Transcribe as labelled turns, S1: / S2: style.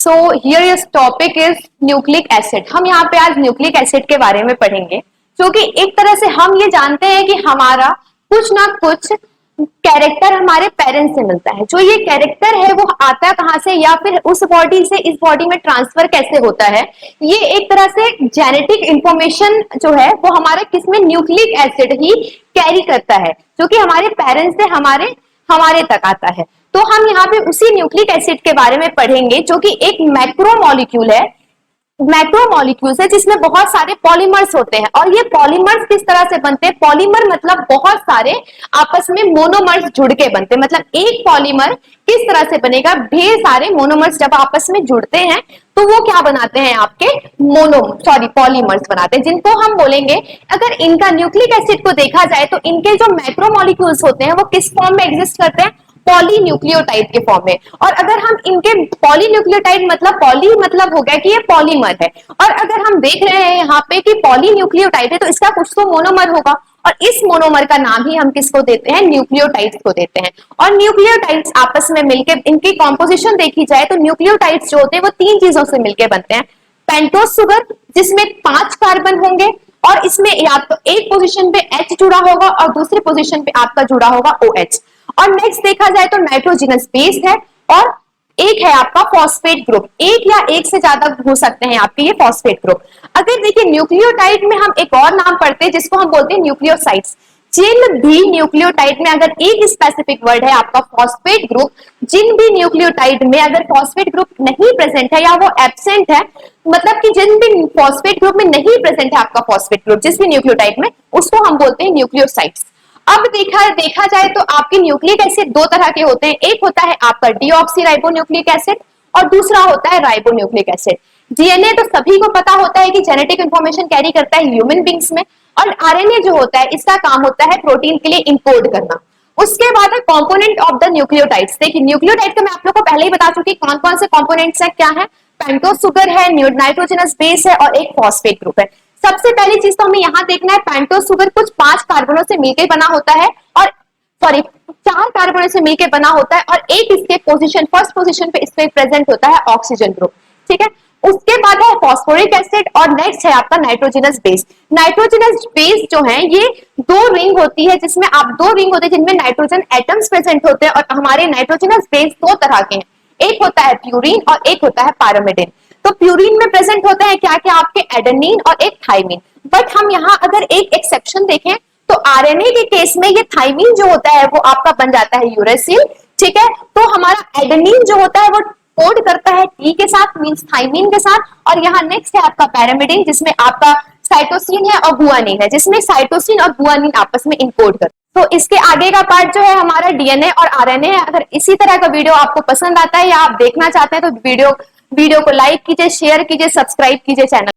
S1: So here is topic is nucleic acid. हम यहाँ पे आज न्यूक्लिक एसिड के बारे में पढ़ेंगे, क्योंकि एक तरह से हम ये जानते हैं कि हमारा कुछ ना कुछ कैरेक्टर हमारे पेरेंट्स से मिलता है। जो ये कैरेक्टर है वो आता है कहाँ से, या फिर उस बॉडी से इस बॉडी में ट्रांसफर कैसे होता है। ये एक तरह से जेनेटिक इंफॉर्मेशन जो है वो हमारे किसमें, न्यूक्लिक एसिड ही कैरी करता है, जो कि हमारे पेरेंट्स से हमारे हमारे तक आता है। तो हम यहाँ पे उसी न्यूक्लिक एसिड के बारे में पढ़ेंगे, जो कि एक मैक्रो मॉलिक्यूल है, मैक्रो मॉलिक्यूल्स है जिसमें बहुत सारे पॉलीमर्स होते हैं। और ये पॉलीमर्स किस तरह से बनते हैं, पॉलीमर मतलब बहुत सारे आपस में मोनोमर्स जुड़ के बनते हैं। मतलब एक पॉलीमर किस तरह से बनेगा, ढेर सारे मोनोमर्स जब आपस में जुड़ते हैं तो वो क्या बनाते हैं, आपके पॉलीमर्स बनाते हैं, जिनको हम बोलेंगे। अगर इनका न्यूक्लिक एसिड को देखा जाए तो इनके जो मैक्रो मॉलिक्यूल्स होते हैं वो किस फॉर्म में एग्जिस्ट करते हैं, पॉलीन्यूक्लियोटाइड के फॉर्म में। और अगर हम इनके पॉलीन्यूक्लियोटाइड मतलब पॉली मतलब हो गया कि ये पॉलीमर है, और अगर हम देख रहे हैं यहाँ पे कि पॉलीन्यूक्लियोटाइड है तो इसका कुछ तो मोनोमर होगा, और इस मोनोमर का नाम ही हम किसको देते हैं, न्यूक्लियोटाइड्स को देते हैं। और न्यूक्लियोटाइड्स आपस में मिलकर इनकी कॉम्पोजिशन देखी जाए तो न्यूक्लियोटाइड्स जो होते हैं वो तीन चीजों से मिलकर बनते हैं। पेंटोज सुगर जिसमें 5 कार्बन होंगे, और इसमें या तो एक पोजीशन पे H जुड़ा होगा और दूसरे पोजीशन पे आपका जुड़ा होगा OH। और नेक्स्ट देखा जाए तो नाइट्रोजनस बेस है, और एक है आपका फॉस्फेट ग्रुप, एक या एक से ज्यादा हो सकते हैं आपके ये फॉस्फेट ग्रुप। अगर देखिए न्यूक्लियोटाइड में हम एक और नाम पढ़ते हैं जिसको हम बोलते हैं न्यूक्लियोसाइड्स। जिन भी न्यूक्लियोटाइड में अगर एक स्पेसिफिक वर्ड है आपका फॉस्फेट ग्रुप, जिन भी न्यूक्लियोटाइड में अगर फॉस्फेट ग्रुप नहीं प्रेजेंट है या वो एब्सेंट है, मतलब कि जिन भी फॉस्फेट ग्रुप में नहीं प्रेजेंट है आपका फॉस्फेट ग्रुप जिस भी न्यूक्लियोटाइड में, उसको हम बोलते हैं न्यूक्लियोसाइड्स। अब देखा जाए तो आपके न्यूक्लिक एसिड दो तरह के होते हैं, एक होता है आपका डीऑक्सीराइबोन्यूक्लिक एसिड और दूसरा होता है राइबोन्यूक्लिक एसिड। डीएनए तो सभी को पता होता है कि जेनेटिक इंफॉर्मेशन कैरी करता है ह्यूमन बींग्स में, और आरएनए जो होता है इसका काम होता है प्रोटीन के लिए इनकोड करना। उसके बाद है कंपोनेंट ऑफ द न्यूक्लियोटाइड्स। देखिए न्यूक्लियोटाइड तो मैं आप लोग को पहले ही बता चुकी कौन कौन से कंपोनेंट्स है, क्या है, पेंटोज सुगर है, नाइट्रोजनस बेस है और एक फॉस्फेट ग्रुप है। सबसे पहली चीज तो हमें यहाँ देखना है, पेंटोज सुगर कुछ 5 कार्बनों से मिलकर बना होता है, और 4 कार्बनों से मिलकर बना होता है, और एक इसके पोजीशन फर्स्ट पोजीशन पे इसमें प्रेजेंट होता है ऑक्सीजन ग्रुप। ठीक है, उसके बाद है फॉस्फोरिक एसिड, और नेक्स्ट है आपका नाइट्रोजनस बेस। नाइट्रोजनस बेस जो है ये 2 रिंग होती है, जिसमें आप 2 रिंग होते हैं जिनमें नाइट्रोजन एटम्स प्रेजेंट होते हैं। और हमारे नाइट्रोजनस बेस 2 तरह के हैं, एक होता है प्यूरिन और एक होता है पैरामिडिन। तो प्यूरिन में प्रेजेंट होता है क्या क्या, आपके एडेनिन और एक थाइमिन। बट हम यहाँ अगर एक एक्सेप्शन देखें तो आरएनए के केस में ये थाइमिन जो होता है वो आपका बन जाता है यूरेसिल। ठीक है, तो हमारा एडेनिन जो होता है वो कोड करता है टी के साथ, मींस थाइमिन के साथ। और यहाँ नेक्स्ट है आपका पैरामिडिन, जिसमें आपका साइटोसिन है और गुआनिन है, जिसमें साइटोसिन और गुआनिन आपस में इनकोड करते हैं। तो इसके आगे का पार्ट जो है हमारा डीएनए और आरएनए है। अगर इसी तरह का वीडियो आपको पसंद आता है या आप देखना चाहते हैं तो वीडियो को लाइक कीजिए, शेयर कीजिए, सब्सक्राइब कीजिए चैनल।